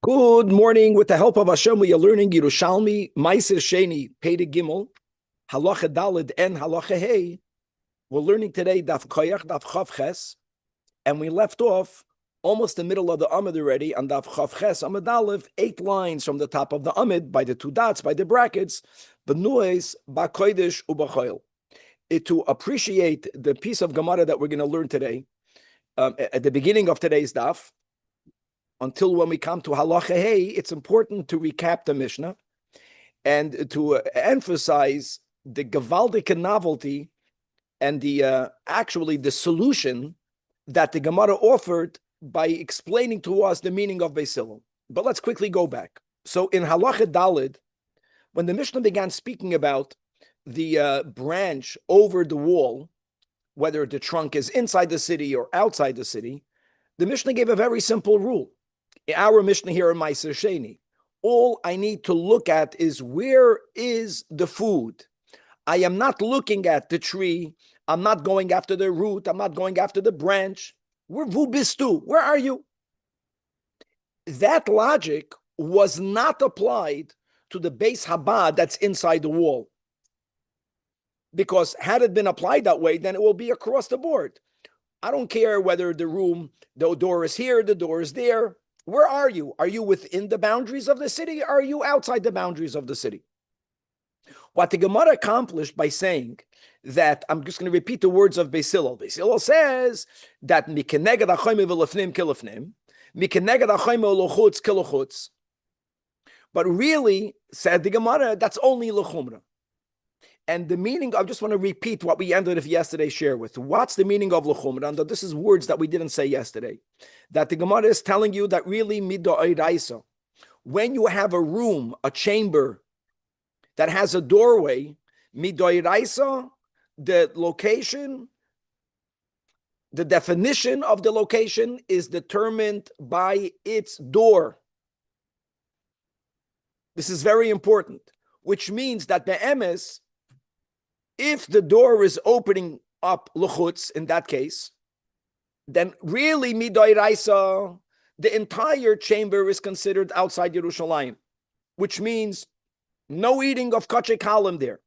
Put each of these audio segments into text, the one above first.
Good morning. With the help of Hashem, we are learning Yerushalmi, Meiser Sheni, Pei Gimel, Halacha Dalid, and Halacha Hey. We're learning today Daf Koyach, Daf Chav Ches, and we left off almost the middle of the Amid already on Daf Chav Ches, Amid Aleph, 8 lines from the top of the Amid, by the 2 dots, by the brackets, B'nues, Ba'kodesh, U'b'choil. To appreciate the piece of Gemara that we're going to learn today, at the beginning of today's Daf, until when we come to Halacha Hey, it's important to recap the Mishnah and to emphasize the gewaldige novelty and the actually the solution that the Gemara offered by explaining to us the meaning of Beis Hillel. But let's quickly go back. So in Halacha Dalid, when the Mishnah began speaking about the branch over the wall, whether the trunk is inside the city or outside the city, the Mishnah gave a very simple rule. Our Mishnah here in Meiser Sheni, all I need to look at is where is the food. I am not looking at the tree. I'm not going after the root. I'm not going after the branch. Where vubistu? Where are you? That logic was not applied to the Beis Habad that's inside the wall. Because had it been applied that way, then it will be across the board. I don't care whether the door is here, the door is there. Where are you? Are you within the boundaries of the city? Or are you outside the boundaries of the city? What the Gemara accomplished by saying that, I'm just going to repeat the words of Beis Hillel. Beis Hillel says that mikeneged achayim v'lefnim kilefnim, mikeneged achayim lochutz kilochutz. But really, said the Gemara, that's only lechumra. And the meaning, I just want to repeat what we ended yesterday share with. What's the meaning of l'chumra? And this is words that we didn't say yesterday. That the Gemara is telling you that really midoiraisa, when you have a room, a chamber that has a doorway, midoiraisa, the location, the definition of the location is determined by its door. This is very important, which means that the emes, if the door is opening up l'chutz, in that case, then really midoiraisa, the entire chamber is considered outside Yerushalmi, which means no eating of kachei kalim there,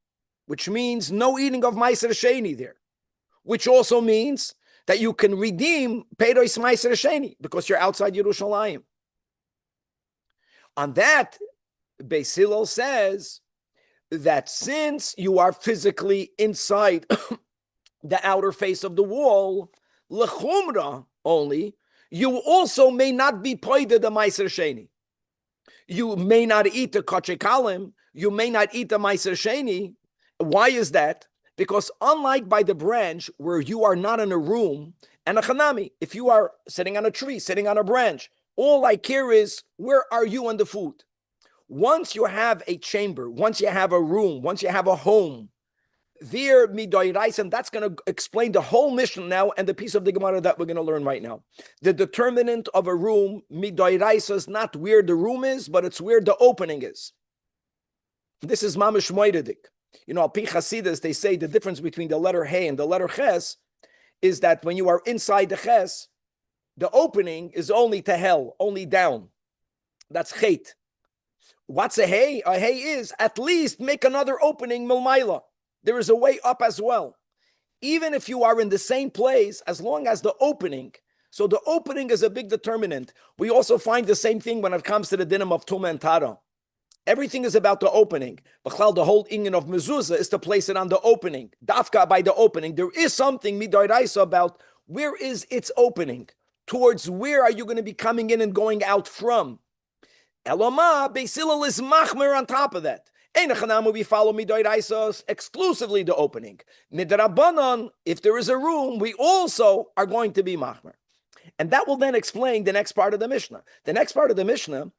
which means no eating of meiser sheni there, which also means that you can redeem peiros meiser sheni because you're outside Yerushalmi. On that, Beis Hillel says that since you are physically inside the outer face of the wall, lechumra only, you also may not be poided the meiser sheni. You may not eat the kachei kalim. You may not eat the meiser sheni. Why is that? Because unlike by the branch where you are not in a room, and a chanami, if you are sitting on a tree, sitting on a branch, all I care is where are you on the food. Once you have a chamber, once you have a room, once you have a home, there midoiraisa, and that's going to explain the whole mission now and the piece of the Gemara that we're going to learn right now. The determinant of a room, midoiraisa, is not where the room is, but it's where the opening is. This is mamish moededik. You know, al pi Chasidus, they say the difference between the letter Hey and the letter Ches is that when you are inside the Ches, the opening is only to hell, only down. That's Chet. What's a Hey? A Hey is at least make another opening milmaila. There is a way up as well. Even if you are in the same place, as long as the opening, so the opening is a big determinant. We also find the same thing when it comes to the dinim of Tumah and Tara. Everything is about the opening. B'chlal, the whole inyan of mezuzah is to place it on the opening. Dafka by the opening. There is something midoraisa about where is its opening. Towards where are you going to be coming in and going out from? Eloma, Beis Hillel is machmer on top of that. We follow midoraisa exclusively the opening. Midrabanan, if there is a room, we also are going to be machmer. And that will then explain the next part of the Mishnah. The next part of the Mishnah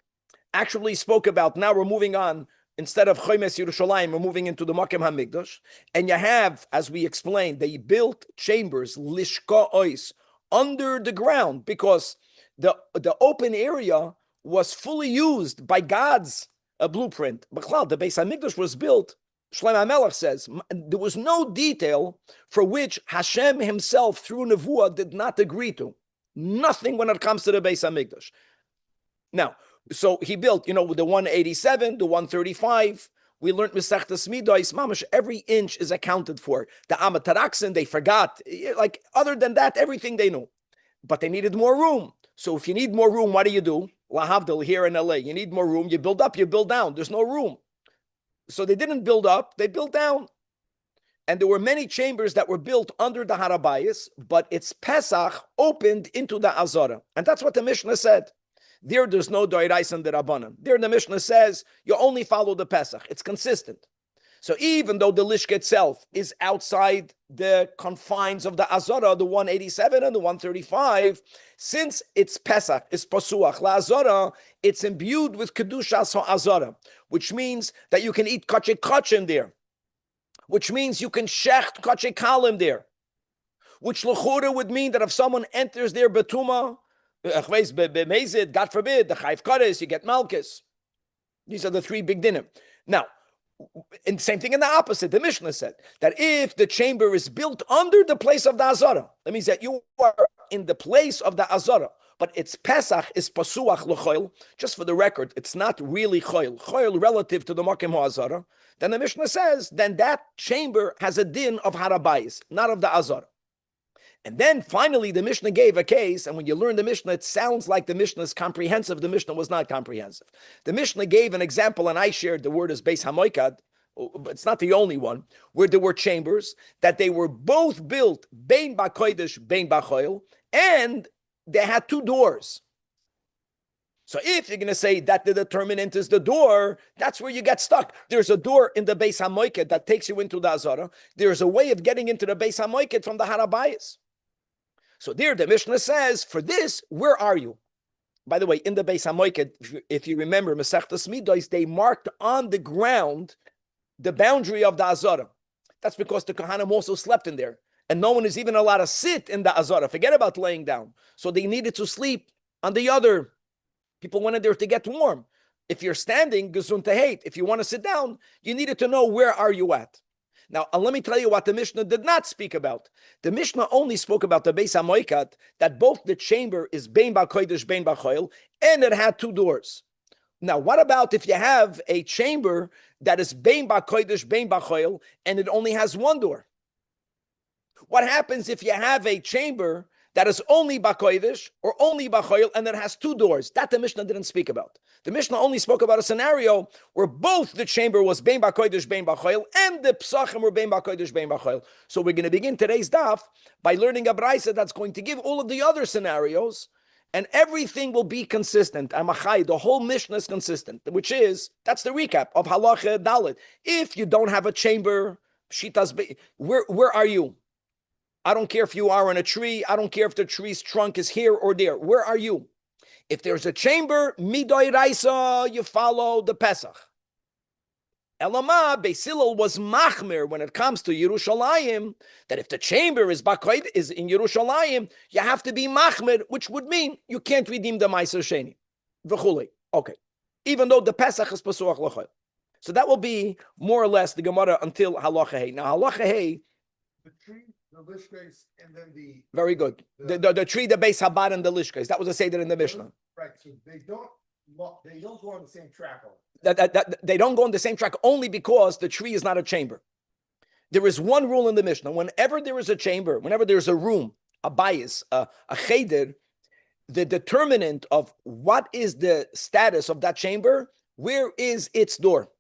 actually spoke about, now we're moving on, instead of Chomes Yerushalayim, we're moving into the Makom HaMikdash. And you have, as we explained, they built chambers, lishka ois, under the ground, because the open area was fully used by God's blueprint. But the Beis HaMikdash was built, Shlomo HaMelech says, there was no detail for which Hashem himself, through Nevuah, did not agree to. Nothing when it comes to the Beis HaMikdash. Now, So he built, the 187, the 135. We learned Masechtas Midos, mamash, every inch is accounted for. The Amataraxin, they forgot. Like, other than that, everything they knew. But they needed more room. So if you need more room, what do? Lahavdil, here in LA, you need more room. You build up, you build down. There's no room. So they didn't build up, they built down. And there were many chambers that were built under the Harabayas, but its Pesach opened into the Azara. And that's what the Mishnah said. There's no Doirais and the Rabbanan. There the Mishnah says you only follow the Pesach. It's consistent. So even though the Lishka itself is outside the confines of the Azara, the 187 and the 135, since its Pesach is Pasuach La Azara, it's imbued with Kedushas HaAzara, which means that you can eat Kachek Kach in there, which means you can Shecht Kachek Kalim there, which L'chura would mean that if someone enters there Betuma, God forbid, the Chayv Kares, you get Malchus. These are the three big dinim. Now, and same thing in the opposite. The Mishnah said that if the chamber is built under the place of the Azara, that means that you are in the place of the Azara, but its Pesach is Pasuach L'choil. Just for the record, it's not really Choil. Choil relative to the Makim HaAzara. Then the Mishnah says, then that chamber has a din of Harabayis, not of the Azara. And then finally, the Mishnah gave a case, and when you learn the Mishnah, it sounds like the Mishnah is comprehensive. The Mishnah was not comprehensive. The Mishnah gave an example, and I shared the word as Beis HaMoikad, but it's not the only one, where there were chambers, that they were both built, Bein Ba'Kodesh, Bein Ba'Choil, and they had two doors. So if you're going to say that the determinant is the door, that's where you get stuck. There's a door in the Beis HaMoiked that takes you into the Azara. There's a way of getting into the Beis HaMoiked from the Harabayas. So there, the Mishnah says, for this, where are you? By the way, in the Beis HaMoiked, if you remember, Masechtas Midos, they marked on the ground the boundary of the Azara. That's because the Kohanim also slept in there. And no one is even allowed to sit in the Azara. Forget about laying down. So they needed to sleep on the other. People went in there to get warm. If you're standing, gesund hate. If you want to sit down, you needed to know where are you at. Now, let me tell you what the Mishnah did not speak about. The Mishnah only spoke about the Beis HaMoikad, that both the chamber is Bein Ba'Kodesh, Bein Ba'Choil, and it had two doors. Now, what about if you have a chamber that is Bein Ba'Kodesh, Bein Ba'Choil, and it only has one door? What happens if you have a chamber that is only Ba'Kodesh or only Ba'Choil and that has two doors? That the Mishnah didn't speak about. The Mishnah only spoke about a scenario where both the chamber was Bein Ba'Kodesh, Bein Ba'Choil, and the Psachim were Bein Ba'Kodesh, Bein Ba'Choil. So we're going to begin today's daf by learning a Braisa that's going to give all of the other scenarios, and everything will be consistent. Amachai, the whole Mishnah is consistent, which is, that's the recap of Halacha Dalet. If you don't have a chamber, Shitas, where are you? I don't care if you are on a tree. I don't care if the tree's trunk is here or there. Where are you? If there's a chamber, Midoi Raisa, you follow the Pesach. Elama, Beis Hillel was machmir when it comes to Yerushalmi, that if the chamber is in Yerushalmi, you have to be machmir, which would mean you can't redeem the Ma'aser Sheni. V'chulei. Okay. Even though the Pesach is Pasuach L'chol. So that will be more or less the Gemara until Halacha Hey. Now, Halacha Hey, the tree, the lishkes, and then the... Very good. The tree, the Beis Habad, and the lishkes. That was a Seder in the Mishnah. Right, so they don't go on the same track. They don't go on the same track only because the tree is not a chamber. There is one rule in the Mishnah. Whenever there is a chamber, whenever there's a room, a bayis, a cheder, the determinant of what is the status of that chamber, where is its door?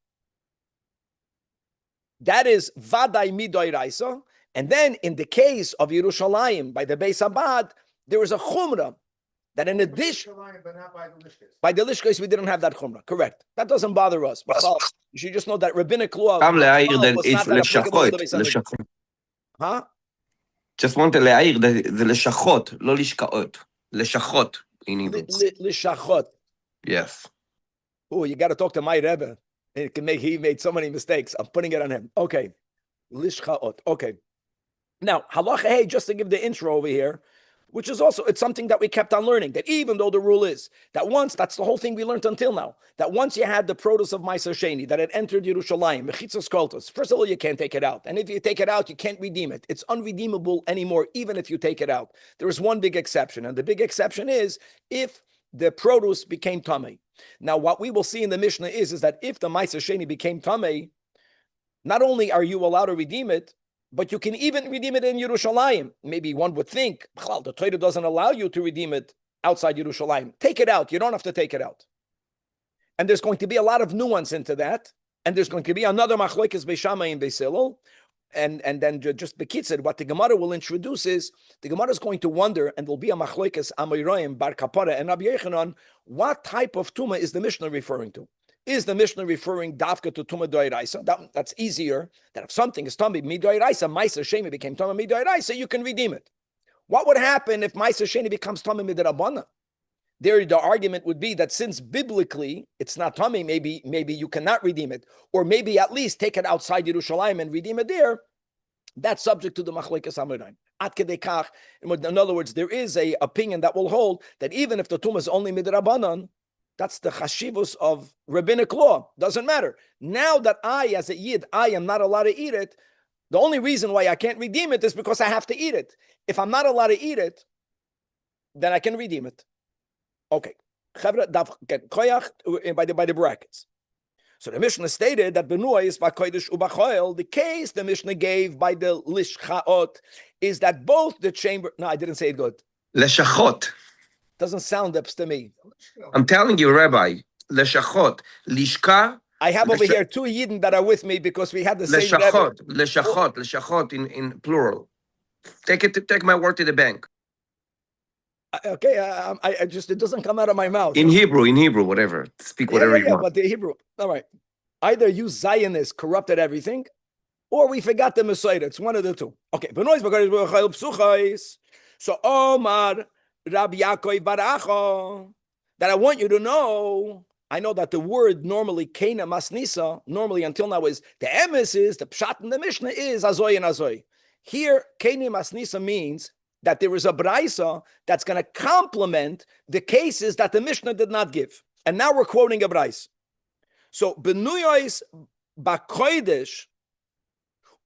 That is Vadai Midoi Raisa. And then in the case of Yerushalmi, by the Beis Habad, there is a Chumrah, that in addition, but not by the lishkes. By the lishkes, we didn't have that Chumrah. Correct. That doesn't bother us. But you should just know that rabbinic law גם להעיר was not that applicable to the Beis Hamikdash. לשכות. Huh? Just want to להעיר, זה לשכות, לא לשכאות. לשכות in Hebrew. Lishachot. Yes. Oh, you got to talk to my Rebbe. He made so many mistakes. I'm putting it on him. Okay. Lishchaot. Okay. Now, halacha hey, just to give the intro over here, which is also, it's something that we kept on learning, that even though the rule is that once, that's the whole thing we learned until now, that once you had the produce of Ma'aser Sheni, that it entered Yerushalayim, mechitzos koltos, first of all, you can't take it out. And if you take it out, you can't redeem it. It's unredeemable anymore, even if you take it out. There is one big exception, and the big exception is if the produce became tamei. Now, what we will see in the Mishnah is that if the Ma'aser Sheni became tamei, not only are you allowed to redeem it, but you can even redeem it in Yerushalmi. Maybe one would think, the Torah doesn't allow you to redeem it outside Yerushalmi. Take it out. You don't have to take it out. And there's going to be a lot of nuance into that. And there's going to be another machlokes Beis Shammai and Beis Hillel. And then just Bekitzur, what the Gemara will introduce is, the Gemara is going to wonder, and there'll be a machlokes Amoraim, Bar Kapara, and Rabbi Yochanan, what type of Tumah is the Mishnah referring to? Is the Mishnah referring Dafka to Tumah Doiraisa? That's easier, that if something is Tumah Midoiraisa, Ma'aser Sheni became Tumah Midoiraisa, you can redeem it. What would happen if Ma'aser Sheni becomes Tumah Midrabana? There, the argument would be that since biblically it's not tummy, maybe you cannot redeem it, or maybe at least take it outside Yerushalayim and redeem it there. That's subject to the machlokes Amoraim. Ad kedei kach. In other words, there is a opinion that will hold that even if the tumah is only midrabanan, that's the chashivus of rabbinic law. Doesn't matter. Now that I, as a yid, I am not allowed to eat it. The only reason why I can't redeem it is because I have to eat it. If I'm not allowed to eat it, then I can redeem it. Okay, by the brackets. So the Mishnah stated that Benuah is Bakoidish Ubachoil. The case the Mishnah gave by the Lishchaot is that both the chamber. No, I didn't say it good. Leshachot. Doesn't sound ups to me. I'm telling you, Rabbi. Leshachot. Lishka. I have over here two Yidden that are with me because we had the same Leshachot. Leshachot in plural. Take my word to the bank. Okay, I just, it doesn't come out of my mouth. In Hebrew, whatever. Speak whatever you want. But the Hebrew. All right. Either you Zionists corrupted everything, or we forgot the Messiah. It's one of the two. Okay. So Omar Rabbi Yaakov Baracho, that I want you to know. I know that the word normally Kana Masnisa, normally until now is the emes is the pshat in the Mishnah is Azoy and Azoy. Here, Kana Masnisa means that there is a braisa that's going to complement the cases that the Mishnah did not give. And now we're quoting a braisa. So, Benuyos Bakoidish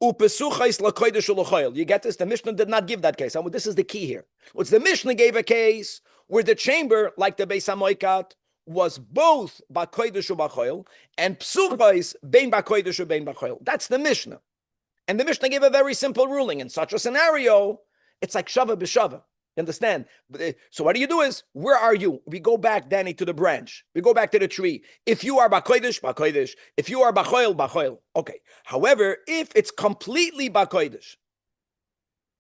Upesuchais Lakoidish Ulochoil. You get this? The Mishnah did not give that case. And this is the key here. What's the Mishnah gave a case where the chamber, like the Beis HaMoikat, was both Bakoidish Ubachoil and Psuchais Bein Bakoidish Ubein Bachoil. That's the Mishnah. And the Mishnah gave a very simple ruling. In such a scenario, it's like Shava b'Shava. You understand? So what do you do is, where are you? We go back, Danny, to the branch. We go back to the tree. If you are Bakoidish, Bakoidish. If you are Bachoil, Bachoil. Okay. However, if it's completely Bakoidish,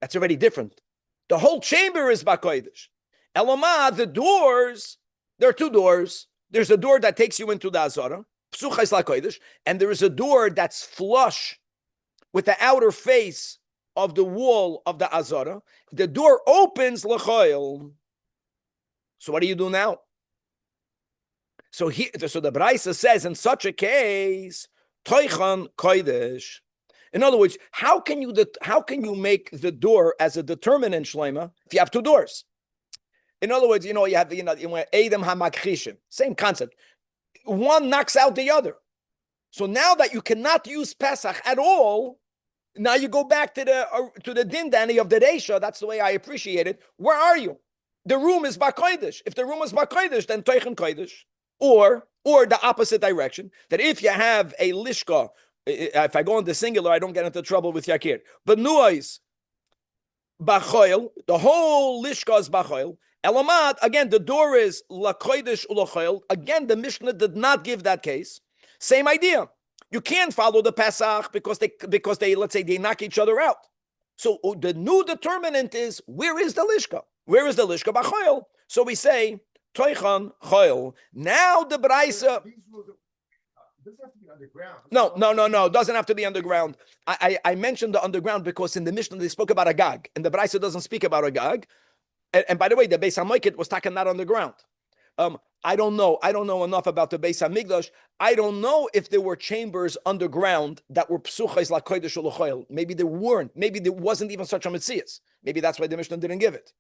that's already different. The whole chamber is Bakoidish. Eloma, the doors, there are two doors. There's a door that takes you into the Azara, Psuchais Lakoidish, and there is a door that's flush with the outer face of the wall of the Azara. The door opens l'choil. So what do you do now? So the Braisa says in such a case, toichan kodesh. In other words, how can you make the door as a determinant shleima if you have two doors? In other words, you have Edom hamakchishim. Same concept. One knocks out the other. So now that you cannot use Pesach at all, now you go back to the din, Danny, of the Reisha. That's the way I appreciate it. Where are you? The room is Bakoidish. If the room is Bakoidish, then Teichen Koidish. Or the opposite direction, that if you have a Lishka, if I go into singular, I don't get into trouble with Yakir. But Nuais, Bachoil, the whole Lishka is Bachoil. Elamad, again, the door is Lakoidish Ulochoil. Again, the Mishnah did not give that case. Same idea. You can't follow the Pesach because they let's say they knock each other out. So the new determinant is, where is the Lishka? Where is the Lishka? Bachoil. So we say Toichan Choil. Now the Braisa. No. It doesn't have to be underground. I mentioned the underground because in the Mishnah they spoke about a gag, and the Braisa doesn't speak about a gag. And by the way, the Beis HaMoiket was talking not underground. I don't know enough about the Beis HaMikdash. I don't know if there were chambers underground that were psuchais la kodesh u'lochoil. Maybe there weren't. Maybe there wasn't even such a metzias. Maybe that's why the Mishnah didn't give it.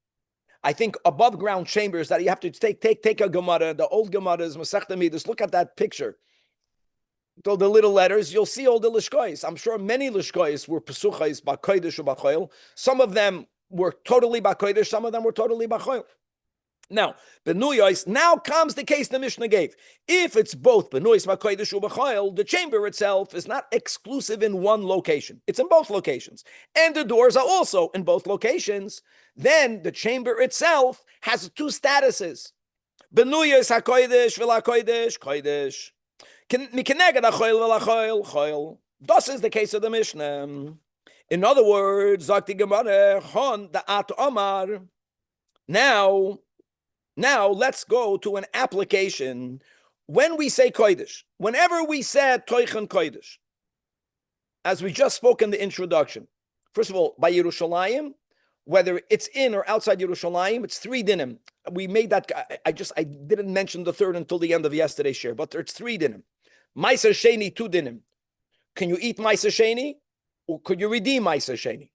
I think above ground chambers that you have to take a Gemara, the old Gemaras, Masechta Midas. Look at that picture. The little letters, you'll see all the lishkois. I'm sure many lishkois were psuchais ba kodesh u'bachoil. Some of them were totally ba kodesh. Some of them were totally bachoil. Now, benuyos, now comes the case the Mishnah gave. If it's both benuyos v'kodesh u'b'chayil, the chamber itself is not exclusive in one location. It's in both locations. And the doors are also in both locations. Then the chamber itself has two statuses. Benuyos hakodesh v'lakodesh, kodesh. Mikeneged hachoil v'lachoil, choil. This is the case of the Mishnah. In other words, Zakti Gemara, Hon da'at Omar. Now let's go to an application. When we say kodesh, whenever we said toichen kodesh, as we just spoke in the introduction, first of all, by Yerushalmi, whether it's in or outside Yerushalmi, it's 3 dinim. We made that. I didn't mention the third until the end of yesterday's share, but it's 3 dinim. Ma'aser sheni 2 dinim. Can you eat ma'aser sheni, or could you redeem ma'aser sheni?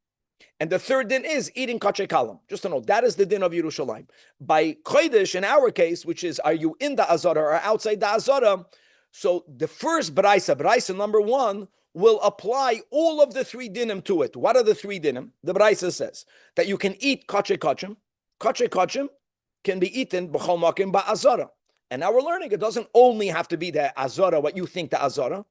And the third din is eating kachay kalam. Just to know, that is the din of Yerushalmi. By kodesh, in our case, which is, are you in the azara or outside the azara? So the first braisa number 1, will apply all of the 3 dinim to it. What are the 3 dinim? The braisa says that you can eat kachay kachim. Kachay kachim can be eaten b'chol makim ba'azara. And now we're learning it doesn't only have to be the azara, what you think the azara.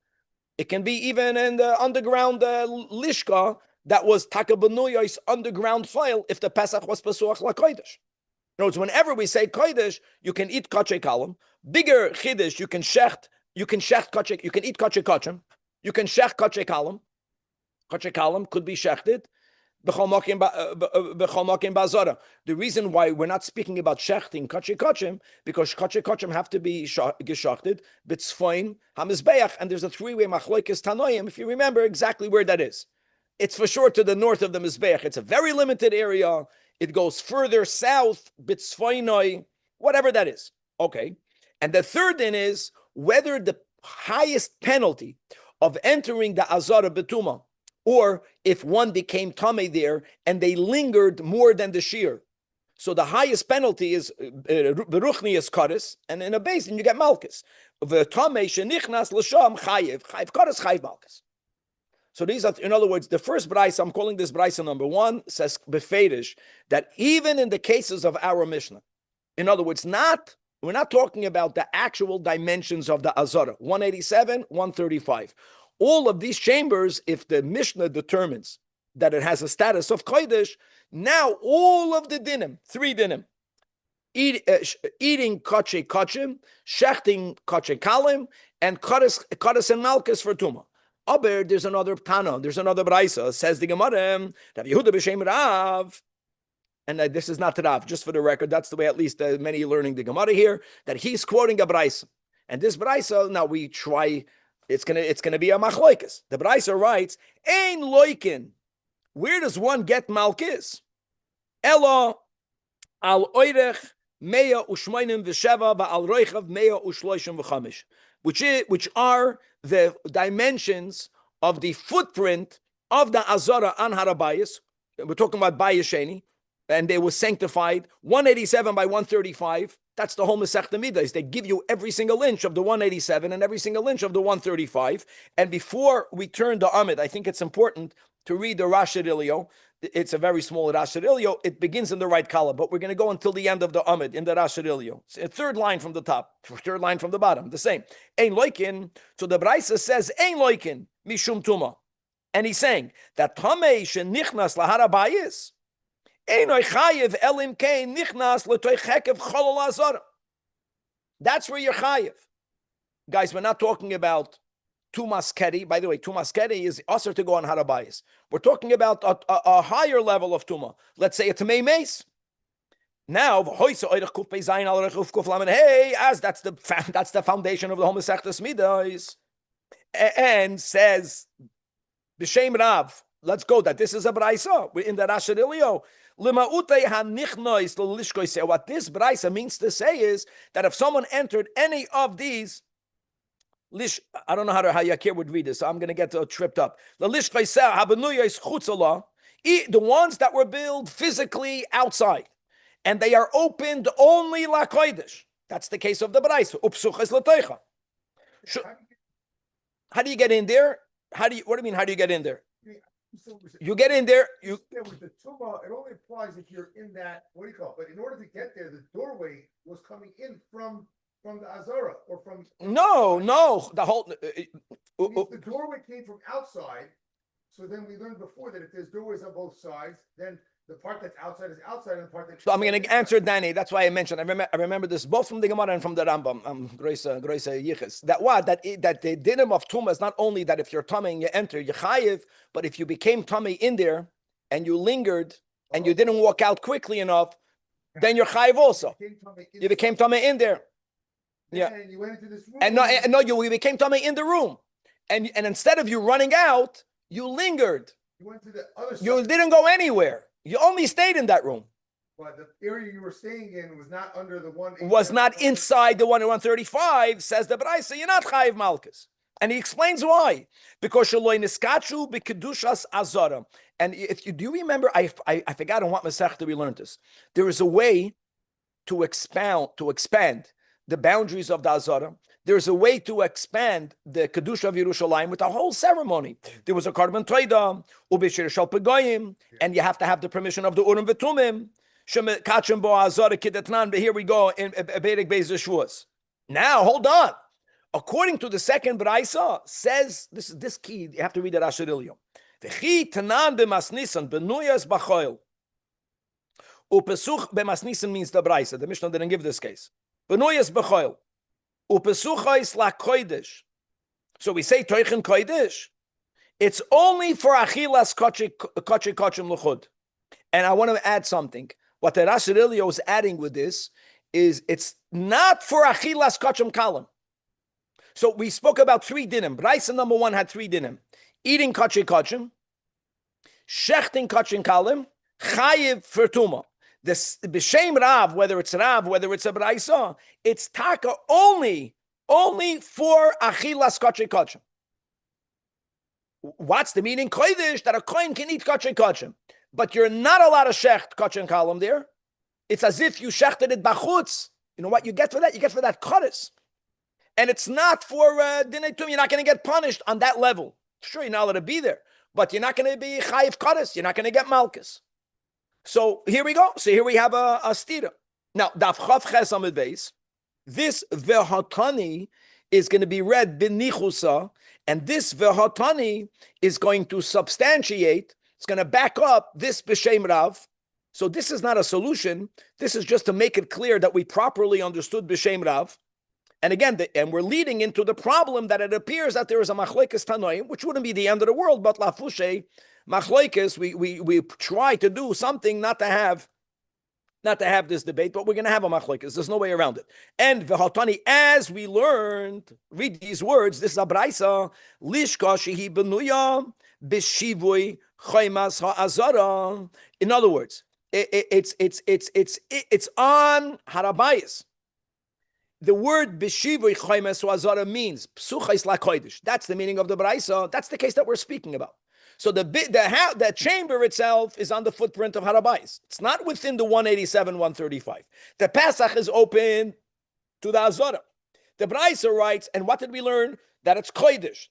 It can be even in the underground lishka, that was taka benuyois underground file if the Pesach was Pesuach la Kodesh. In other words, whenever we say Kodesh, you can eat kachay kalam. Bigger chiddush, you can shecht kachay, you can eat kachay kachim, you can shecht kachay kalam. Kachay kalam could be shechted. The reason why we're not speaking about shechting kachay kachim, because kachay kachim have to be geshachted, bitzfoin, hamizbeach, and there's a 3-way machlokes tanoim, if you remember exactly where that is. It's for sure to the north of the Mizbeach. It's a very limited area. It goes further south, Bitzfoinoi, whatever that is. Okay. And the third thing is whether the highest penalty of entering the Azara Betuma, or if one became Tameh there and they lingered more than the Shir. So the highest penalty is Beruchni is Kares, and in a basin you get Malchus. The Tameh Shenichnas L'Sham Chayiv Kares Chayiv Malchus. So these are, in other words, the first braisa, I'm calling this braisa number 1, says befedish, that even in the cases of our Mishnah, in other words, we're not talking about the actual dimensions of the Azara, 187, 135. All of these chambers, if the Mishnah determines that it has a status of Kodesh, now all of the dinim, 3 dinim, eating kachay kachim, shechting kachay kalim, and kares and malchus for tumah. Aber there's another Tana, there's another Braisa, says the Gemara, Rav Yehuda b'Shem Rav, and this is not Rav, just for the record, that's the way at least many learning the Gemara here, that he's quoting a Braisa. And this Braisa, now we try, it's gonna be a Machlokes. The Braisa writes, Ein loikin, where does one get Malchus? Ela al oirech meya ushmainim v'sheva va'al roichav meya ushloishim v'chamish, which are the dimensions of the footprint of the Azara on Harabayas. We're talking about Bayis Sheni, and they were sanctified 187 by 135. That's the whole Masechta Midas. They give you every single inch of the 187 and every single inch of the 135. And before we turn to Amid, I think it's important to read the Rashi Ilio. It's a very small Rashi Ilio. It begins in the right column, but we're going to go until the end of the Amid in the Rashi Ilio. It's a 3rd line from the top, 3rd line from the bottom, the same. Ein loikin. So the Braisa says, Ein loikin, mishum tuma. And he's saying that Tamei shenichnas laharabayis, Einoy chayiv elim kein nichnas l'toy chekev cholol azara. That's where you're chayiv. Guys, we're not talking about Tumas Keri. By the way, Tumas Keri is usher to go on Harabayis. We're talking about a higher level of Tuma. Let's say it's a Mei Meis. Now, hey, as that's the foundation of the Homosechtes Midas. And says, B'Shem Rav, let's go, that this is a Braisa in the Rashi Ilio. What this Braisa means to say is that if someone entered any of these, I don't know how Yakir would read this, so I'm going to get tripped up. The ones that were built physically outside, and they are opened only la kodesh. That's the case of the Braisa. How do you get in there? What do you mean? How do you get in there? You get in there, Yeah, with the tumah, it only applies if you're in that, what do you call it? But in order to get there, the doorway was coming in from the Azara or from. no, the whole. If the doorway came from outside, so then we learned before that if there's doorways on both sides, then the part that's outside is outside and the part that's. So I'm going to answer Danny. That's why I mentioned. I remember this both from the Gemara and from the Rambam. Grace Yichus. That the dinim of Tumah is not only that if you're tummy and you enter, you're chayiv, but if you became tummy in there and you lingered and you didn't walk out quickly enough, then you're chayiv also. You became tummy in there. Yeah. And you went into this room. And no, you became tummy in the room, and instead of you running out, you lingered. You went to the other side. You didn't go anywhere. You only stayed in that room. But the area you were staying in was not under the one. Was not inside the one in 135, says the Braisa, you're not chayiv malchus. And he explains why. Because shaloi niskachu b'kedushas azara. And if you do remember, I forgot on what Masechta we learned this. There is a way to expand the boundaries of the azara. There's a way to expand the Kedusha of Yerushalmi with a whole ceremony. There was a Karban Toida, Ubishir Shal Pegoyim, and you have to have the permission of the Urim V'Tumim. Kachim Bo Azara Kidetnan, but here we go in Berek Beis Yeshuas. Now, hold on. According to the second Braisa, says, this key, you have to read it Asherilio. V'chi Tanan B'Masnisan, B'Nuyas B'Choil. Upesuch B'Masnisan means the Braisa. The Mishnah didn't give this case. B'Nuyas B'Choil. Upesuchais la kodesh. So we say toichen kodesh. It's only for achilas kochim luchud. And I want to add something. What the Rashirilio is adding with this is it's not for achilas kochim kalim. So we spoke about 3 dinim. Braisa number 1 had 3 dinim: eating kochim, shechting kochim kalim, chayiv for tumah. This b'shem Rav, whether it's a Braisa, it's taka only for achilas kochim. What's the meaning? Kodesh, that a kohen can eat kochim, but you're not allowed to shecht kochim kalim there. It's as if you shechted it bachutz. You know what you get for that? You get for that kodesh, and it's not for dinei tum. You're not going to get punished on that level. Sure, you're not allowed to be there, but you're not going to be chayiv kodesh. You're not going to get malchus. So here we go. So here we have a stira. Now, Daf Chav Ches Amud Beis. This Vehatani is going to be read b'nichusa, and this Vehatani is going to substantiate. It's going to back up this b'shem Rav. So this is not a solution. This is just to make it clear that we properly understood b'shem Rav. And again, and we're leading into the problem that it appears that there is a machlekes tanoim, which wouldn't be the end of the world, but lafushe. Machlekes, we try to do something not to have this debate, but we're going to have a machlekes. There's no way around it. And v'hatani, as we learned, read these words. This is a braisa. Lishka shehi benuya b'shivui chaymas ha'azara. In other words, it's on harabayis. The word b'shivui chaymas ha'azara means psuchais la kodesh. That's the meaning of the braisa. That's the case that we're speaking about. So the chamber itself is on the footprint of Harabais. It's not within the 187, 135. The Pesach is open to the Azara. The Braisa writes, and what did we learn? That it's Kodesh.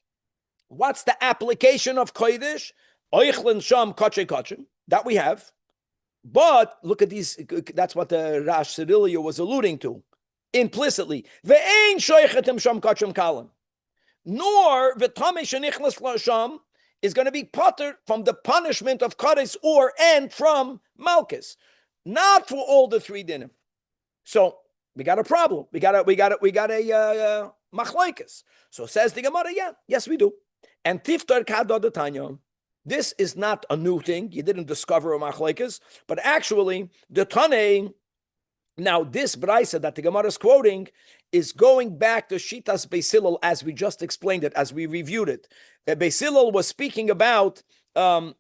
What's the application of Kodesh? Oichlin Sham Koche Kochem. That we have. But look at these, that's what the Rash Sidilia was alluding to. Implicitly. Ve'ein shoichetem Sham Kochem Kalim. Nor v'tamei shenichlas l'sham is going to be potter from the punishment of Kares and from Malchus, not for all the 3 dinim. So we got a problem. We got a machlokes. So says the Gemara, yes we do. And tiftar kadod tanya. This is not a new thing. You didn't discover a machlokes, but actually the Tanei. Now this braisa that the Gemara is quoting is going back to Shitas Beis Hillel as we just explained it, as we reviewed it. Beis Hillel was speaking about not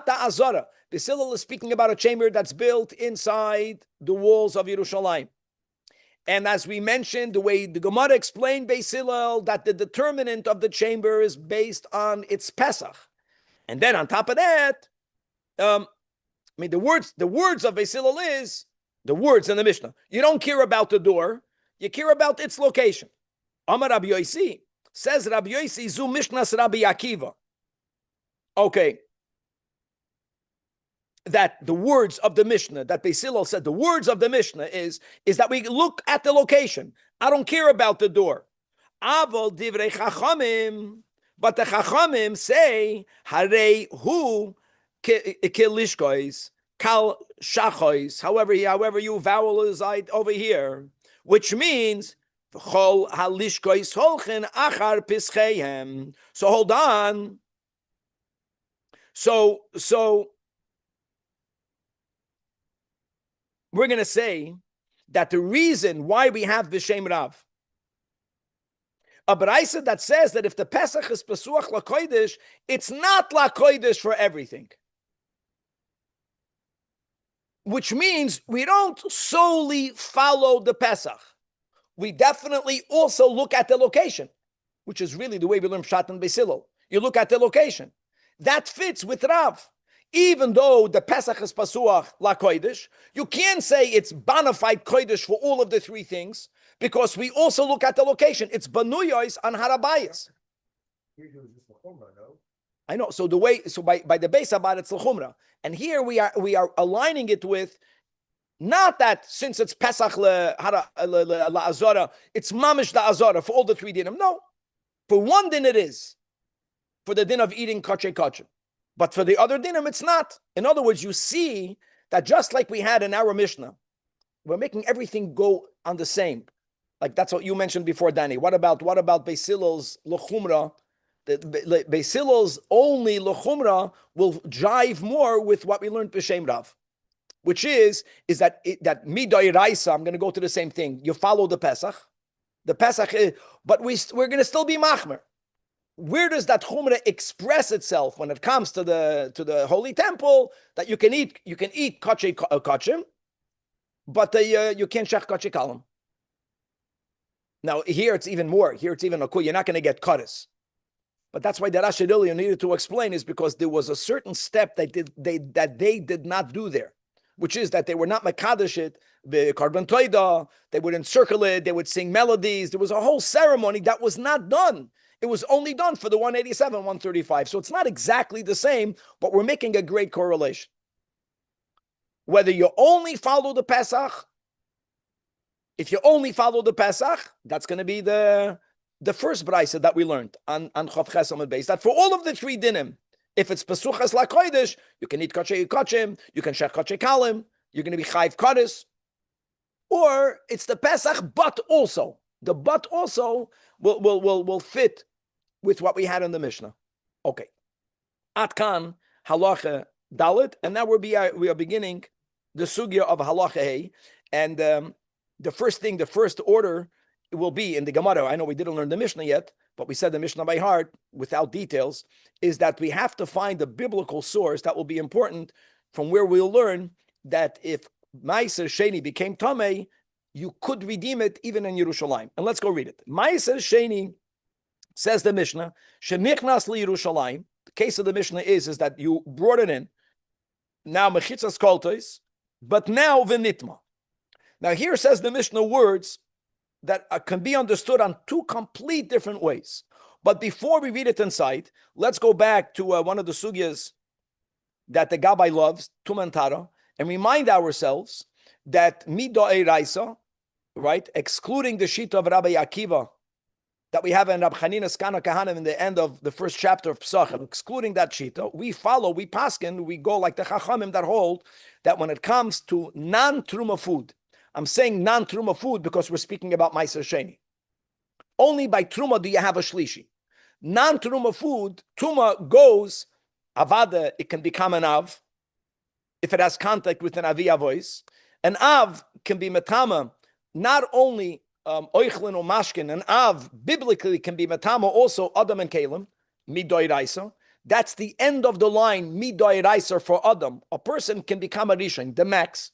the Azara. Beis Hillel is speaking about a chamber that's built inside the walls of Yerushalmi. And as we mentioned, the way the Gemara explained Beis Hillel, that the determinant of the chamber is based on its Pesach. And then on top of that, the words of Beis Hillel is the words in the Mishnah. You don't care about the door. You care about its location. Amar Rabbi Yosi, says Rabbi Yosi, Zu Mishnah's Rabbi Akiva. Okay, that the words of the Mishnah, that Beis Hillel said the words of the Mishnah is that we look at the location. I don't care about the door. Aval divrei chachamim, but the chachamim say harei hu kilishkois kal shachois. However you vowelize over here, which means chol halishkois holchen achar pischeihem. So hold on. So we're going to say that the reason why we have B'Shem Rav, a Braisa that says that if the Pesach is Pesuach LaKodesh, it's not LaKodesh for everything. Which means we don't solely follow the Pesach. We definitely also look at the location, which is really the way we learn Pshat and Beis Hillel. You look at the location. That fits with Rav. Even though the Pesach is Pasuach La Kodesh, you can't say it's bonafide Kodesh for all of the three things, because we also look at the location. It's Banuyos on Harabayas. I know. So by the base about it's L'chumra. And here we are aligning it with not that since it's Pesach La Azora, it's Mamish La Azora for all the three dinim. No. For one din it is. For the din of eating kachay kachem. But for the other dinim, it's not. In other words, you see that just like we had in our Mishnah, we're making everything go on the same. Like that's what you mentioned before, Danny. What about Beis Hillel's L'chumra? Beis Hillel's only L'chumra will jive more with what we learned B'Shem Rav, which is that Midai Raisa, I'm going to go to the same thing. You follow the Pesach. The Pesach is, but we're going to still be Machmer. Where does that chumrah express itself when it comes to the holy temple? That you can eat kachay kachim, but you can't shech kachay kalam. Now here it's even more. Here it's even a cool. You're not going to get kares. But that's why the Rashi Lilya needed to explain is because there was a certain step they did not do there, which is that they were not mekadosh it, the carbon toida. They would encircle it. They would sing melodies. There was a whole ceremony that was not done. It was only done for the 187, 135. So it's not exactly the same, but we're making a great correlation. Whether you only follow the Pesach, if you only follow the Pesach, that's going to be the first brisa that we learned on Chav Ches Amud Beis. That for all of the three dinim, if it's Pesuchas LaKodesh, you can eat kachay kachim, you can shech kachay kalim, you're going to be chayv kares, or it's the Pesach, but also the but also will fit with what we had in the Mishnah. Okay. Atkan halacha dalit, and now we are beginning the sugya of halacha hey, and the first order will be in the Gemara. I know we didn't learn the Mishnah yet, but we said the Mishnah by heart without details, is that we have to find a biblical source that will be important from where we'll learn that if Ma'aser Sheni became Tameh, you could redeem it even in Yerushalmi. And let's go read it. Ma'aser Sheni, says the Mishnah, Shenichnas li Yerushalmi. The case of the Mishnah is that you brought it in. Now mechitzas koltos, but now v'nitma. Now here says the Mishnah words that can be understood on two complete different ways. But before we read it inside, let's go back to one of the sugyas that the Gabbai loves, Tumantara, and remind ourselves that Mida'ei Raisa, right, excluding the Shita of Rabbi Akiva, that we have in Rab Chanina's Kana Kahanim in the end of the first chapter of Pesachim, excluding that Shita, we paskin, we go like the Chachamim that hold that when it comes to non-Truma food, I'm saying non-Truma food because we're speaking about Ma'aser Sheni. Only by Truma do you have a Shlishi. Non-Truma food, Truma goes, Avada, it can become an Av, if it has contact with an Aviyah voice. An Av can be Metama, not only Oichlin or Mashkin, an Av biblically can be Metama also Adam and Kalim, Midoi Raisa. That's the end of the line, Midoi Raisa for Adam. A person can become a Rishon, the max.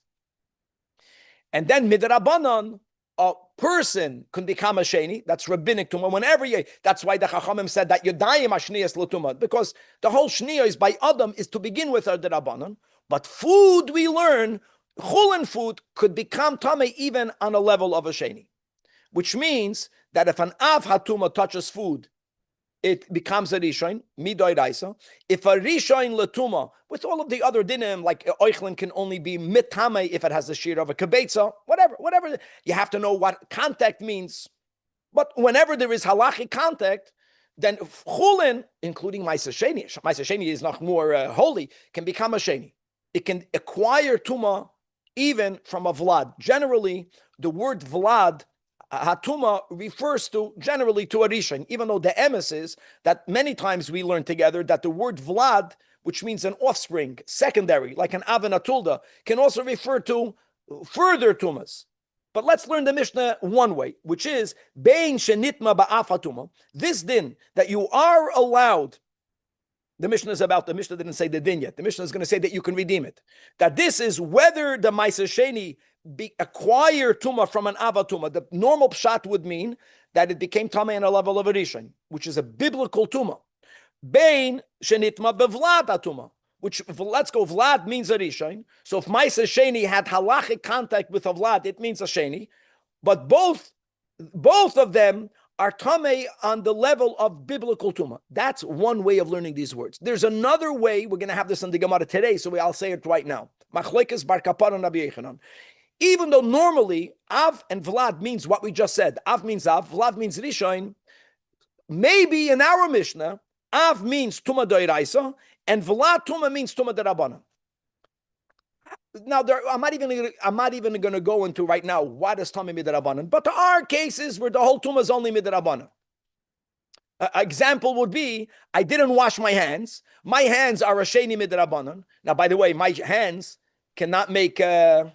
And then Midrabanan, a person can become a Sheni. That's rabbinic Tumah. Whenever that's why the Chachamim said that Yodayim Ashniyas L'Tumah, because the whole Shniya is by Adam is to begin with the Rabbanan. But food we learn, Chulin food could become Tameh even on a level of a Sheni. Which means that if an Av Hatuma touches food, it becomes a Rishon, Midoi Raisa. If a Rishon Latuma, with all of the other dinim, like Oichlin can only be Mitame if it has a shear of a Kebetza, whatever. You have to know what contact means. But whenever there is halachic contact, then Chulin, including Maisa Sheni is not more holy, can become a Sheni. It can acquire Tuma even from a Vlad. Generally, the word Vlad, Hatuma, refers generally to a Rishon, even though the emes is that many times we learn together that the word Vlad, which means an offspring, secondary, like an Avanatulda, can also refer to further Tumas. But let's learn the Mishnah one way, which is Bein Shenitma Ba'afatuma. This din that you are allowed. The Mishnah didn't say the din yet. The Mishnah is going to say that you can redeem it. That this is whether the Maisa Sheni acquire Tuma from an Avatuma. The normal pshat would mean that it became Tama in a level of a Rishon, which is a biblical Tuma. Bein Shenitma Bevlad Atuma. Which, let's go, Vlad means a Rishon. So if Maisa Sheni had halachic contact with a Vlad, it means a Sheni. But both of them are Tameh on the level of biblical Tuma. That's one way of learning these words. There's another way, we're going to have this in the Gemara today, so I'll say it right now. Machlekes bar Kapara and Rabbi Yechanan. Even though normally Av and Vlad means what we just said. Av means Av, Vlad means Rishon. Maybe in our Mishnah, Av means Tuma Doiraisa, and Vlad Tuma means Tuma Derabbanan. Now, I'm not even going to go into right now what is Tuma Midrabbanan, but there are cases where the whole Tuma is only Midrabbanan. Example would be, I didn't wash my hands. My hands are a Sheni Midrabbanan. Now, by the way, my hands cannot make non-Truma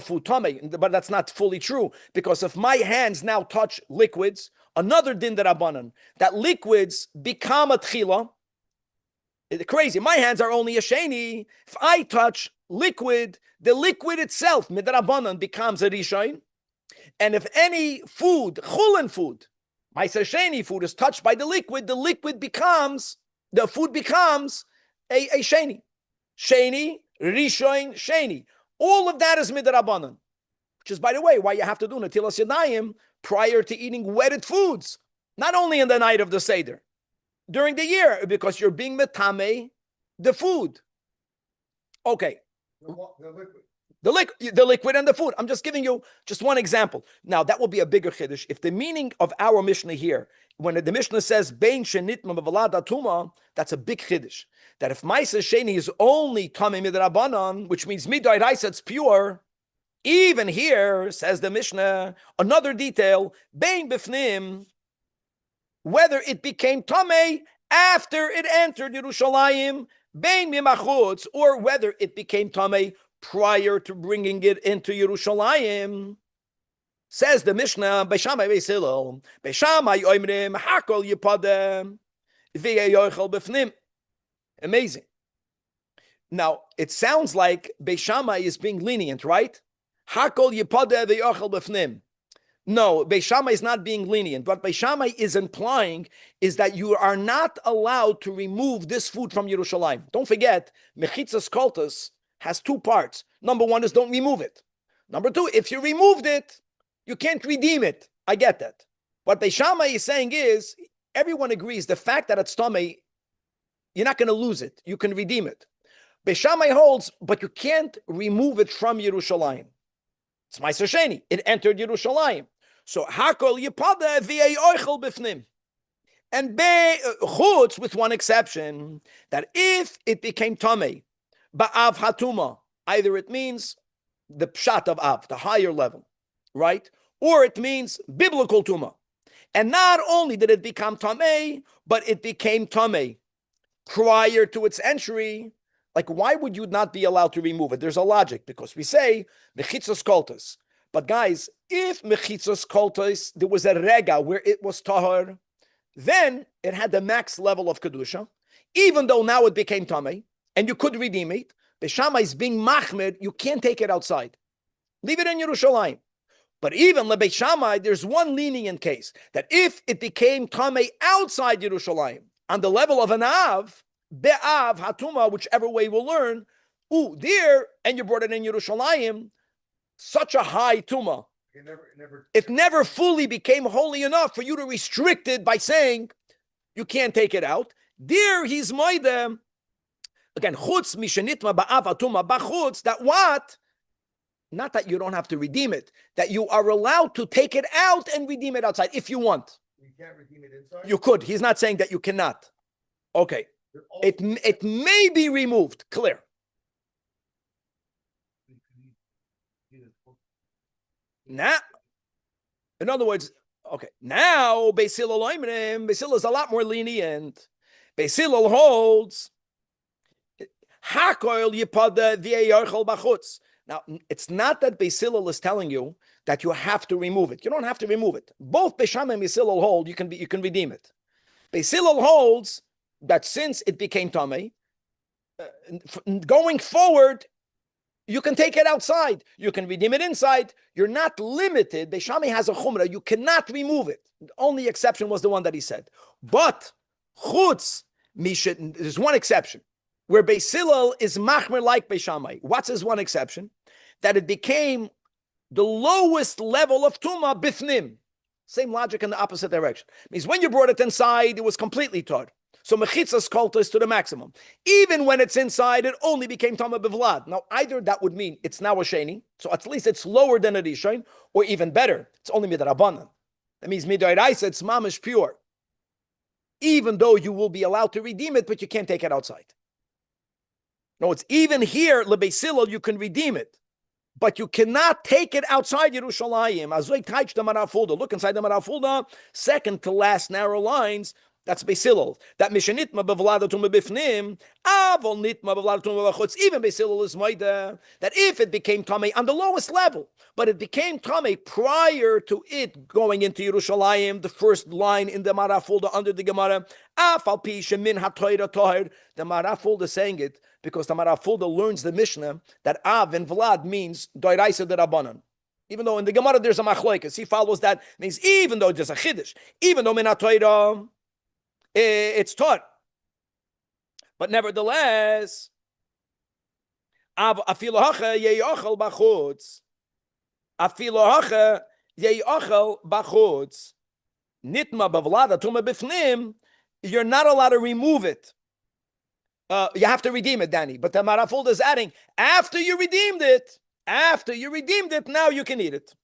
food Tame, but that's not fully true, because if my hands now touch liquids, another Din Derabbanan, that liquids become a Tchila. It's crazy. My hands are only a Sheni. If I touch liquid, the liquid itself, Midrabanan, becomes a Rishon. And if any food, Chulin food, my Sheni food is touched by the food becomes a Sheni. Sheni, Rishon, Sheni. All of that is Midrabanan. Which is, by the way, why you have to do Natilas Yadayim prior to eating wetted foods. Not only in the night of the Seder. During the year, because you're being metame the food. Okay. The liquid and the food. I'm just giving you just one example. Now, that will be a bigger chiddush. If the meaning of our Mishnah here, when the Mishnah says, Bein shenitma b'valad atuma, that's a big chiddush. That if Maisa Sheni is only tamei midrabanan, which means midai raisa, it's pure, even here, says the Mishnah, another detail, Bein bifnim, whether it became Tameh after it entered Yerushalayim, Bein Mimachutz, or whether it became Tameh prior to bringing it into Yerushalayim. Says the Mishnah, Beishamai Beisilel, Beishamai Oimrim, Hakol Yipadem, V'yeyochel B'fnim. Amazing. Now, it sounds like Beishamai is being lenient, right? Hakol Yipadem V'yeyochel B'fnim. No, Beis Shammai is not being lenient. What Beis Shammai is implying is that you are not allowed to remove this food from Yerushalayim. Don't forget, Mechitzas Koltas has two parts. Number one is don't remove it. Number two, if you removed it, you can't redeem it. I get that. What Beis Shammai is saying is, everyone agrees the fact that it's Tomei, you're not going to lose it. You can redeem it. Beis Shammai holds, but you can't remove it from Yerushalayim. It's Ma'aser Sheni. It entered Yerushalayim. So Hakol Yipada v'yei oichel b'fnim. And chutz, with one exception, that if it became Tamei, ba'av hatuma, either it means the pshat of av, the higher level, right? Or it means biblical tuma. And not only did it become Tamei, but it became Tamei prior to its entry. Like, why would you not be allowed to remove it? There's a logic, because we say mechitzos koltos. But guys, if mechitzos koltos, there was a rega where it was tahor, then it had the max level of kedusha, even though now it became tamei, and you could redeem it. Beis Shammai is being machmed, you can't take it outside. Leave it in Yerushalayim. But even leBeis Shammai, there's one lenient case, that if it became tamei outside Yerushalayim, on the level of an av, be'av hatuma, whichever way we'll learn, there, and you brought it in Yerushalayim, such a high tuma, It never fully became holy enough for you to restrict it by saying you can't take it out. There he's moide. Again, chutz mishenitma ba'av atuma b'chutz. That what? Not that you don't have to redeem it. That you are allowed to take it out and redeem it outside if you want. You can't redeem it inside? You could. He's not saying that you cannot. Okay. It may be removed. Clear. Now, in other words, okay, now Beis Hillel is a lot more lenient. Beis Hillel holds Hakoil yipada v'yarchol b'chutz. Now, it's not that Beis Hillel is telling you that you have to remove it. You don't have to remove it. Both Beis Shammai and Beis Hillel hold you can redeem it. Beis Hillel holds that since it became tamei, going forward, you can take it outside. You can redeem it inside. You're not limited. Beis Shammai has a chumrah. You cannot remove it. The only exception was the one that he said. But chutz, there's one exception where Beis Hillel is machmer like Beis Shammai. What's his one exception? That it became the lowest level of tumah bifnim. Same logic in the opposite direction. Means when you brought it inside, it was completely tar. So mechitzas kolta to the maximum. Even when it's inside, it only became tamah bivlad. Now, either that would mean it's now a sheni, so at least it's lower than a rishon, or even better, it's only midrabanan. That means midoraisa, it's mamish pure. Even though you will be allowed to redeem it, but you can't take it outside. No, it's even here, lebeis Hillel, you can redeem it, but you cannot take it outside Yerushalayim. Look inside the Marafulda, second to last narrow lines. That's Beis Hillel. That mishenitma bevladatum befnim, avol nitma bevladatum bevachutz. Even Beis Hillel is moida that if it became tamei on the lowest level, but it became tamei prior to it going into Yerushalayim, the first line in the Marafulda under the Gemara, afal pi shemin hatoira tohir. The Marafulda is saying it because the Marafulda learns the Mishnah that av and vlad means doiraisa derabanan. Even though in the Gemara there's a machloikas, he follows that means even though there's a chiddush, even though min hatoira. It's taught, but nevertheless, afilu hacha yeyochel bachutz, afilu hacha yeyochel bachutz, nitma bavlada tuma bifnim. You're not allowed to remove it. You have to redeem it, Danny. But the Marafulda is adding after you redeemed it. Now you can eat it.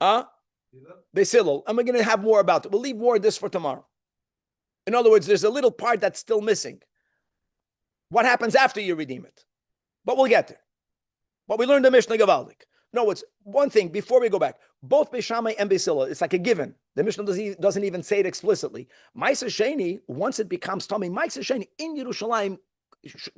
Beis Hillel. And we're going to have more about it. We'll leave more of this for tomorrow. In other words, there's a little part that's still missing. What happens after you redeem it? But we'll get there. But we learned the Mishnah Gavaldik. No, it's one thing before we go back. Both Beis Shammai and Beis Hillel, it's like a given. The Mishnah doesn't even say it explicitly. Ma'aser Sheni, once it becomes Tomei, Ma'aser Sheni in Yerushalayim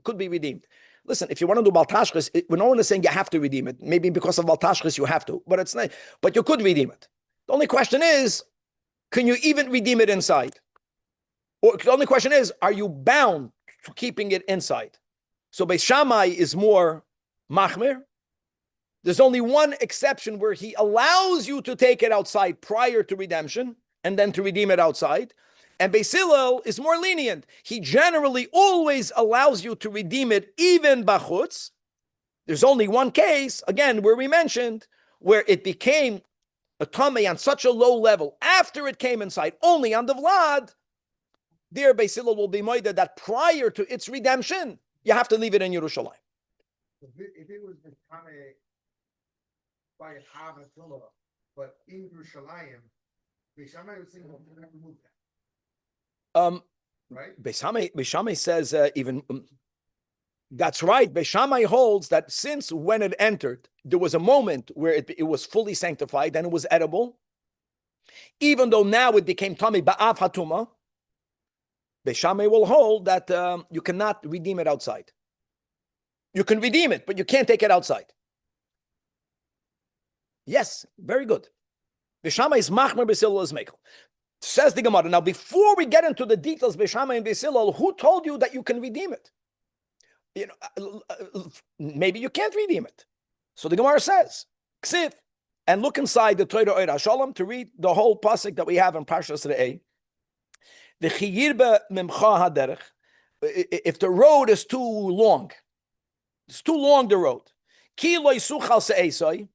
could be redeemed. Listen, if you want to do Baltashchis, no one is saying you have to redeem it. Maybe because of Baltashchis you have to, but it's not. But you could redeem it. The only question is, can you even redeem it inside? Or the only question is, are you bound to keeping it inside? So Beis Shammai is more machmir. There's only one exception where he allows you to take it outside prior to redemption and then to redeem it outside. And Beis Hillel is more lenient. He generally always allows you to redeem it even bachutz. There's only one case, again, where we mentioned, where it became a tamei on such a low level after it came inside, only on the vlad. There, Beis Hillel will be moida that prior to its redemption, you have to leave it in Yerushalayim. If it was the tamei by an Avatullah, but in Yerushalayim, Beis Shammai would say, well, you have to remove that. Right? Beis Shammai says even that's right. Beis Shammai holds that since when it entered, there was a moment where it was fully sanctified and it was edible, even though now it became tamei ba'av hatuma. Beis Shammai will hold that you cannot redeem it outside. You can redeem it, but you can't take it outside. Yes, very good. Beis Shammai is machmer, Beis Hillel is mekel. Says the Gemara. Now, before we get into the details, Beis Shammai and Beis Hillel, who told you that you can redeem it? You know, maybe you can't redeem it. So the Gemara says, Ksiv, and look inside the Torah Oir HaShalom to read the whole pasuk that we have in Parshas Re'eh. The chiyirbe memcha haderech. If the road is too long, it's too long the road. Ki lo yisuchal se'esai.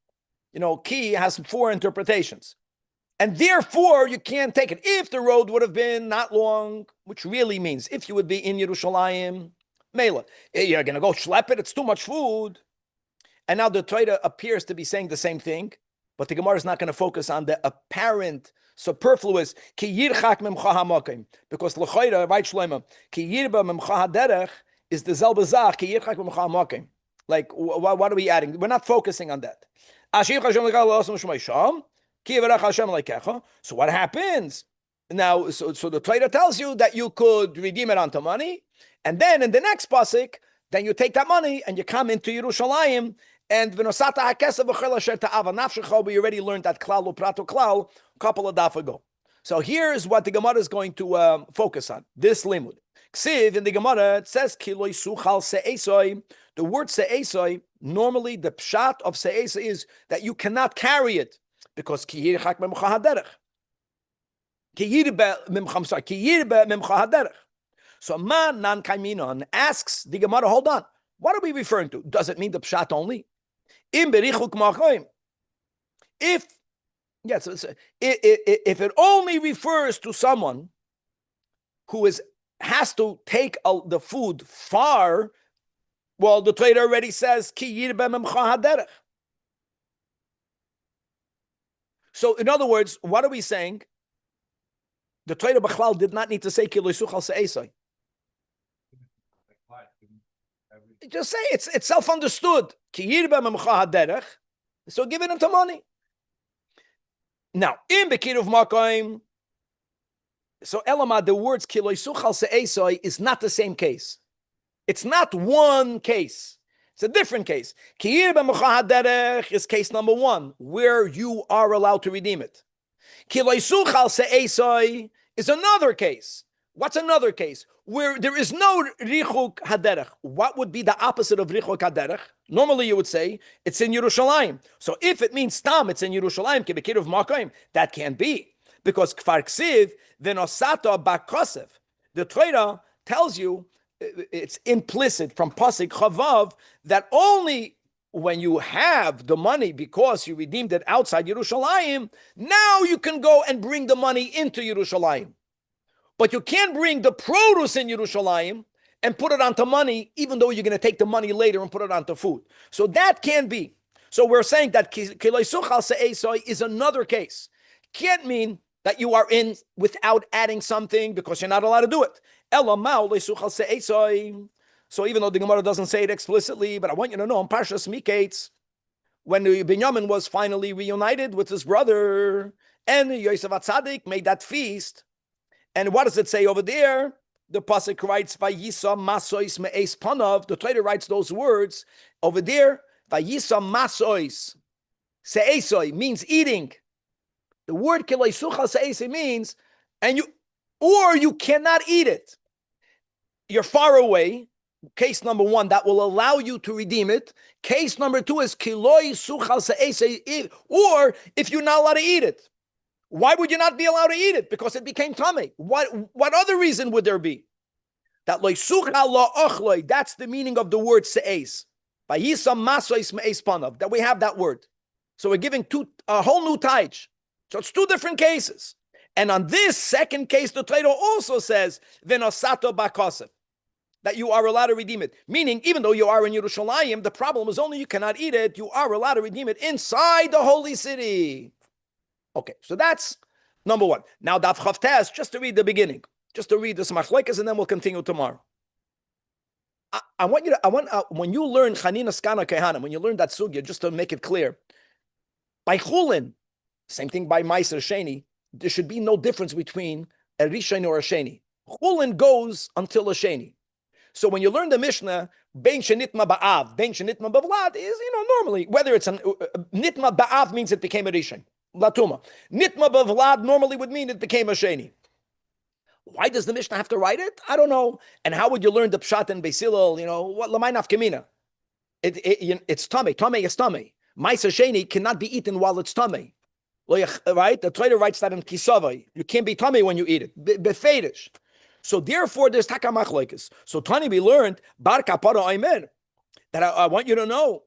Ki has 4 interpretations. And therefore, you can't take it. If the road would have been not long, which really means if you would be in Yerushalayim, Mela, you're going to go schlep it, it's too much food. And now the Torah appears to be saying the same thing, but the Gemara is not going to focus on the apparent superfluous ki yirchak memcha hamakim, because l'chayra right shleima ki yirba memcha haderech is the zelbe zach ki yirchak memcha hamakim. Like what are we adding? We're not focusing on that. So what happens now? So the Torah tells you that you could redeem it onto money, and then in the next pasuk, then you take that money and you come into Yerushalayim. And we already learned that klal uprato klal a couple of daf ago. So here's what the Gemara is going to focus on. This limud. Ksiv in the Gemara, it says kiloi suchal se'esoi. The word se'esoi, normally the pshat of se'esoi is that you cannot carry it because ki yirchak memcha haderech. Ki yirbe memcha haderech. So man nan kaiminon asks the Gemara, hold on, what are we referring to? Does it mean the pshat only? If it only refers to someone who has to take the food far, well, the Torah already says ki yirbe memcha haderech. So, in other words, what are we saying? The Torah B'chlal did not need to say ki lo yisuchal se'esai. Just say it's self-understood. Ki yirbe memcha haderech. So giving him the money. Now, in Bekiruv Makoim, so Elamad, the words ki lo yisuchal se'esai is not the same case. It's not one case. It's a different case. Ki yirbe memcha haderech is case number 1, where you are allowed to redeem it. Ki lo yisuchal se'esai is another case. What's another case? Where there is no richuk haderech. What would be the opposite of richuk haderech? Normally you would say it's in Yerushalayim. So if it means tam, it's in Yerushalayim, kibekiruv makayim, that can't be. Because kfar ksiv, v'nosata bakosev. The Torah tells you, it's implicit from pasuk chavav, that only when you have the money because you redeemed it outside Yerushalayim, now you can go and bring the money into Yerushalayim. But you can't bring the produce in Yerushalayim and put it onto money, even though you're going to take the money later and put it onto food. So that can be. So we're saying that kiloi suchal se'esoi is another case. Can't mean that you are in without adding something because you're not allowed to do it. Elamau leisuchal se'esoi. So even though the Gemara doesn't say it explicitly, but I want you to know in Parshas Miketz, when Binyamin was finally reunited with his brother, and Yosef HaTzadik made that feast. And what does it say over there? The pasuk writes, "Vayisa masois me'es panav." The Torah writes those words over there. Vayisa masois se'esoi means eating. The word kiloi suchal se'esoi means, you cannot eat it. You're far away. Case number 1, that will allow you to redeem it. Case number 2 is kiloi suchal se'esoi, or if you're not allowed to eat it. Why would you not be allowed to eat it? Because it became tamei. What other reason would there be? That that's the meaning of the word se'es. That we have that word. So we're giving a whole new taich. So it's 2 different cases. And on this second case, the Torah also says v'nosato bakosev, that you are allowed to redeem it. Meaning, even though you are in Yerushalayim, the problem is only you cannot eat it. You are allowed to redeem it inside the holy city. Okay, so that's number 1. Now, Daf Chavtes, just to read the beginning, just to read the Smachlekas, and then we'll continue tomorrow. When you learn Chanina Skana Kehanim, when you learn that sugya, just to make it clear, by Chulin, same thing by Meiser Sheni, there should be no difference between a Rishon or a Sheni. Chulin goes until a Sheni. So when you learn the Mishnah, Bein Shenitma Ba'av, Bein Shenitma Ba'vlad is, normally, whether it's Nitma Ba'av means it became a Rishon. Latuma. Nitma b'vlad normally would mean it became a sheni. Why does the Mishnah have to write it? I don't know. And how would you learn the pshat and Beis Hillel? What lamay nafkamina? It's tummy. Tummy is tummy. Ma'aser sheni cannot be eaten while it's tummy. Right? The Torah writes that in Kisavai. You can't be tummy when you eat it. Befedish. So therefore, there's takamachlekes. So Tani we learned bar kapara aimer, that I want you to know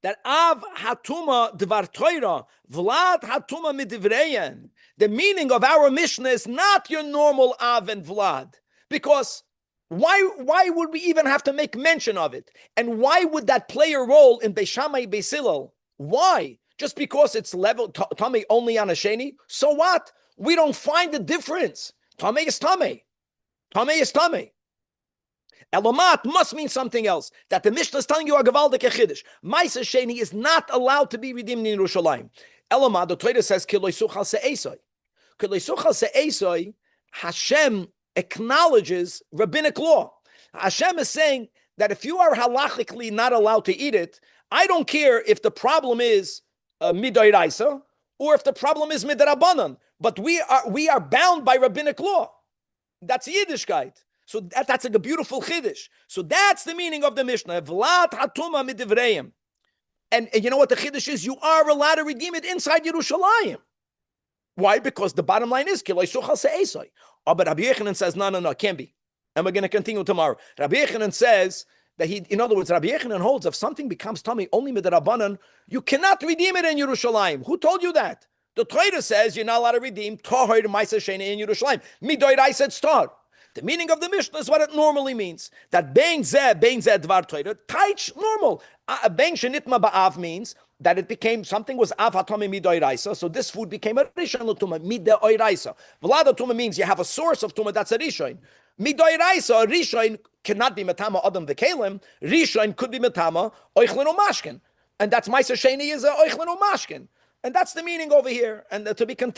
that Av Hatuma Dvar Torah, Vlad Hatuma Midivreyen. The meaning of our Mishnah is not your normal Av and Vlad. Because why would we even have to make mention of it? And why would that play a role in Beis Shammai, Beis Hillel? Why? Just because it's level Tomei only on a Sheni? So what? We don't find the difference. Tomei is Tomei. Tomei is Tomei. Elomat must mean something else. That the Mishnah is telling you a Gavaldik Chiddush. Maisa Sheni is not allowed to be redeemed in Yerushalayim. Elomat, the Torah says, Kiloi Suchal Se'esoi. Kiloi Suchal Se'esoi, Hashem acknowledges rabbinic law. Hashem is saying that if you are halachically not allowed to eat it, I don't care if the problem is midoiraisa or if the problem is midrabanan, but we are bound by rabbinic law. That's Yiddishkeit. So that's like a beautiful chiddush. So that's the meaning of the Mishnah. Vlad hatuma midivreim. And you know what the chiddush is? You are allowed to redeem it inside Yerushalayim. Why? Because the bottom line is kiloi suchal se'esoi. Oh, but Rabbi Yechanan says no, it can't be. And we're going to continue tomorrow. Rabbi Yechanan says that in other words, Rabbi Yechanan holds if something becomes tummy only midrabanan, you cannot redeem it in Yerushalayim. Who told you that? The Torah says you're not allowed to redeem tahor ma'aser sheni in Yerushalayim. Midoirai said star. The meaning of the Mishnah is what it normally means. That bein zeh dvar Torah, taich normal. Bein shenitma ba'av means that it became, something was av hatome midoiraisa, so this food became a rishon l'tuma, midoiraisa. Vlad tuma means you have a source of tuma, that's a rishon. Midoiraisa, a rishon cannot be metama adam v'kelim, rishon could be metama oichlin o mashkin. And that's Ma'aser Sheni is a oichlin o mashkin. And that's the meaning over here. And to be continued.